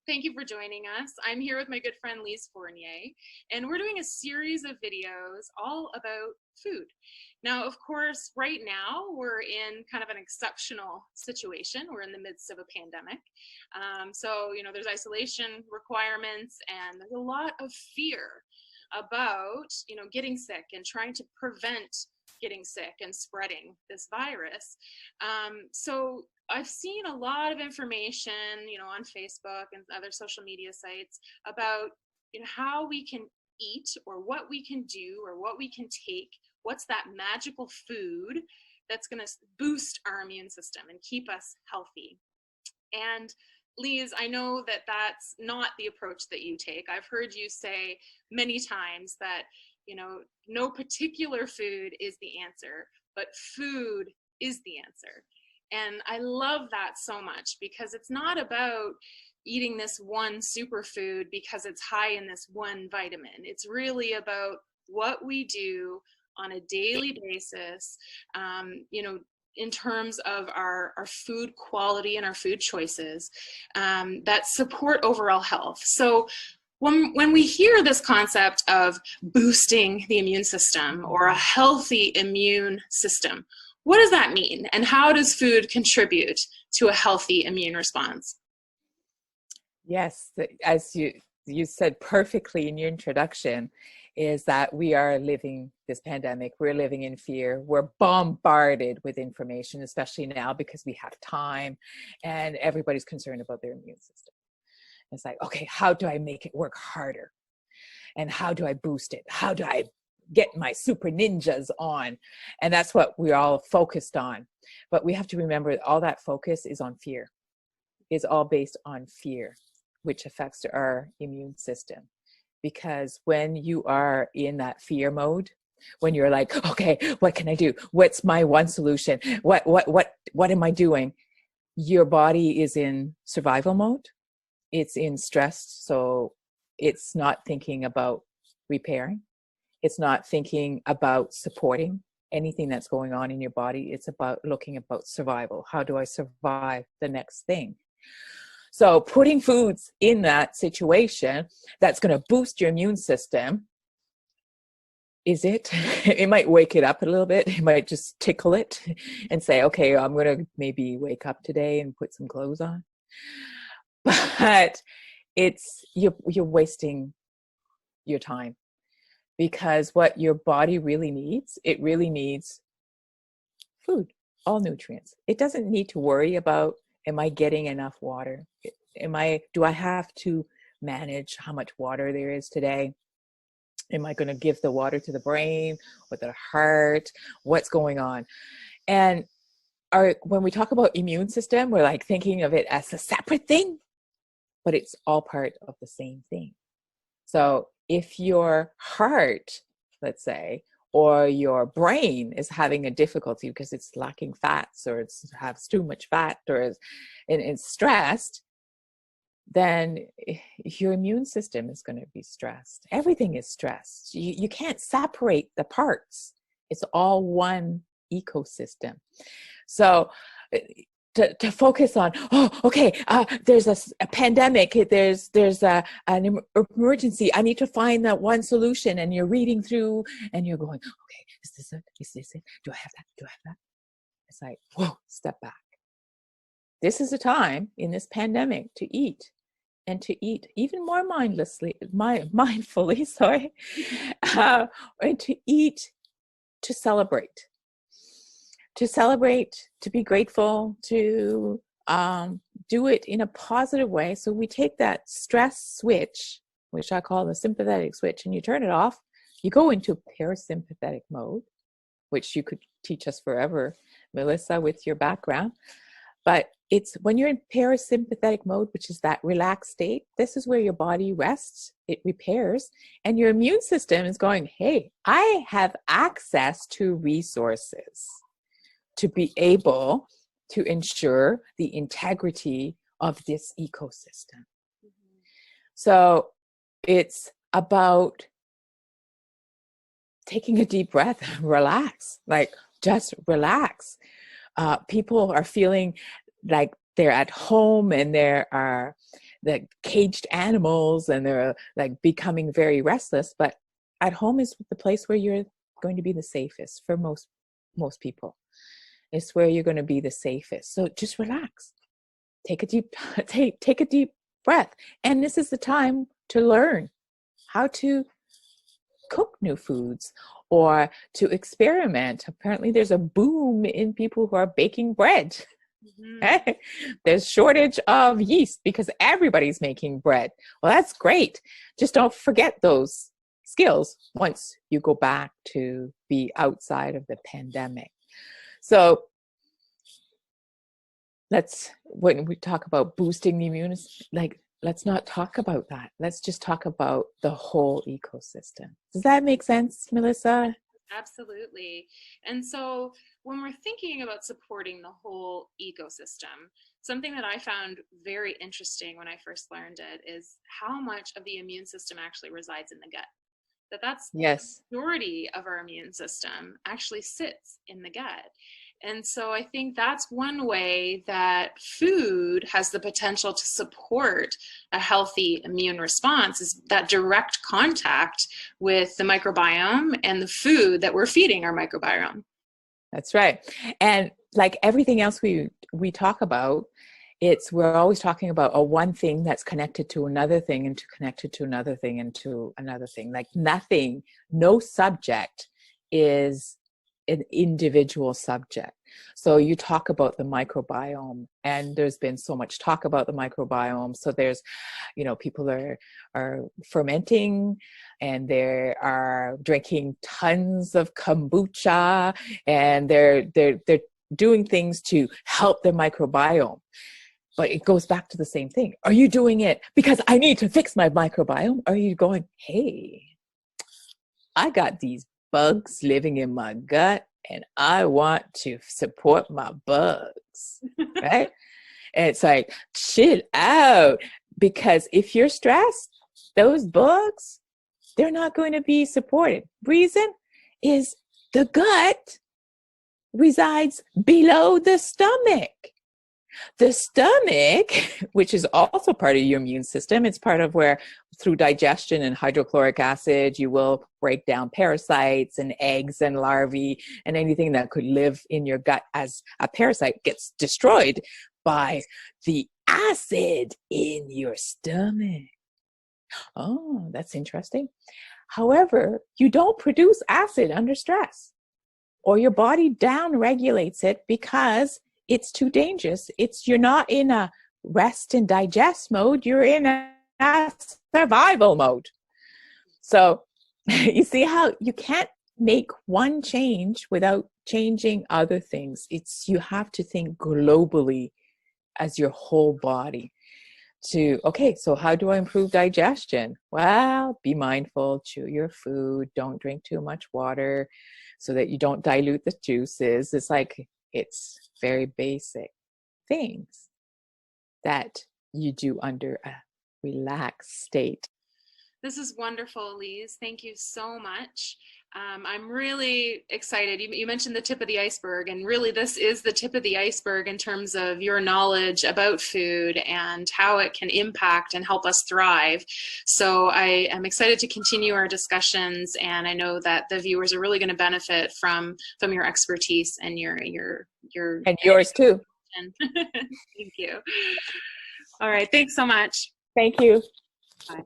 Thank you for joining us. I'm here with my good friend Lise Fournier, and we're doing a series of videos all about food. Now, of course, right now we're in kind of an exceptional situation. We're in the midst of a pandemic. There's isolation requirements, and there's a lot of fear about, getting sick and trying to prevent getting sick and spreading this virus. So I've seen a lot of information, on Facebook and other social media sites about, how we can eat or what we can do or what we can take. What's that magical food that's going to boost our immune system and keep us healthy? And Lise, I know that that's not the approach that you take. I've heard you say many times that, no particular food is the answer, but food is the answer. And I love that so much because it's not about eating this one superfood because it's high in this one vitamin. It's really about what we do on a daily basis, in terms of our food quality and our food choices that support overall health. So when we hear this concept of boosting the immune system or a healthy immune system, what does that mean? And how does food contribute to a healthy immune response? Yes, as you said perfectly in your introduction, is that we are living this pandemic. We're living in fear. We're bombarded with information, especially now because we have time and everybody's concerned about their immune system. It's like, okay, how do I make it work harder? And how do I boost it? How do I get my super ninjas on? And that's what we're all focused on. But we have to remember that all that focus is on fear. It's all based on fear, which affects our immune system. Because when you are in that fear mode, when you're like, okay, what can I do? What's my one solution? What am I doing? Your body is in survival mode. It's in stress. So it's not thinking about repairing. It's not thinking about supporting anything that's going on in your body. It's about looking about survival. How do I survive the next thing? So putting foods in that situation that's going to boost your immune system, it might wake it up a little bit. It might just tickle it and say, okay, I'm going to maybe wake up today and put some clothes on. But you're wasting your time. Because what your body really needs, it really needs food, all nutrients. It doesn't need to worry about, am I getting enough water? Do I have to manage how much water there is today? Am I going to give the water to the brain or the heart? What's going on? And when we talk about immune system, we're like thinking of it as a separate thing, but it's all part of the same thing. So if your heart, let's say, or your brain is having a difficulty because it's lacking fats or it has too much fat or it's stressed, then your immune system is going to be stressed. Everything is stressed. You can't separate the parts. It's all one ecosystem. So to focus on, there's a pandemic, there's an emergency, I need to find that one solution, and you're reading through and you're going, okay, is this it? Do I have that? It's like, whoa, step back. This is a time in this pandemic to eat, and to eat even more mindfully, and to eat, to celebrate. To be grateful, to do it in a positive way. So we take that stress switch, which I call the sympathetic switch, and you turn it off. You go into parasympathetic mode, which you could teach us forever, Melissa, with your background. But it's when you're in parasympathetic mode, which is that relaxed state, this is where your body rests, it repairs, and your immune system is going, hey, I have access to resources to be able to ensure the integrity of this ecosystem. Mm-hmm. So it's about taking a deep breath, relax, just relax. People are feeling like they're at home and the caged animals and they're like becoming very restless. But at home is the place where you're going to be the safest for most people. It's where you're going to be the safest. So just relax. Take a deep take a deep breath. And this is the time to learn how to cook new foods or to experiment. Apparently there's a boom in people who are baking bread. Mm-hmm. There's shortage of yeast because everybody's making bread. Well, that's great. Just don't forget those skills once you go back to be outside of the pandemic. So when we talk about boosting the immune, let's not talk about that. Let's just talk about the whole ecosystem. Does that make sense, Melissa? Absolutely. And so when we're thinking about supporting the whole ecosystem, something that I found very interesting when I first learned it is how much of the immune system actually resides in the gut. That's yes. The majority of our immune system actually sits in the gut. And so I think that's one way that food has the potential to support a healthy immune response, is that direct contact with the microbiome and the food that we're feeding our microbiome. That's right. And like everything else we talk about, we're always talking about a one thing that's connected to another thing and connected to another thing and to another thing. Like no subject is an individual subject. So you talk about the microbiome, and there's been so much talk about the microbiome. So there's, people are fermenting, and they are drinking tons of kombucha, and they're doing things to help the microbiome. But it goes back to the same thing. Are you doing it because I need to fix my microbiome? Are you going, hey, I got these bugs living in my gut and I want to support my bugs, right? And it's like, chill out, because if you're stressed, those bugs, they're not going to be supported. Reason is the gut resides below the stomach. The stomach, which is also part of your immune system, it's part of where through digestion and hydrochloric acid, you will break down parasites and eggs and larvae, and anything that could live in your gut as a parasite gets destroyed by the acid in your stomach. Oh, that's interesting. However, you don't produce acid under stress, or your body down regulates it because it's too dangerous. You're not in a rest and digest mode. You're in a survival mode. So you see how you can't make one change without changing other things. You have to think globally as your whole body okay, so how do I improve digestion? Well, be mindful, chew your food, don't drink too much water so that you don't dilute the juices. It's very basic things that you do under a relaxed state. This is wonderful, Lise. Thank you so much. I'm really excited. You mentioned the tip of the iceberg, and really this is the tip of the iceberg in terms of your knowledge about food and how it can impact and help us thrive. So I am excited to continue our discussions, and I know that the viewers are really going to benefit from your expertise and your and yours too. Thank you. All right. Thanks so much. Thank you. Bye.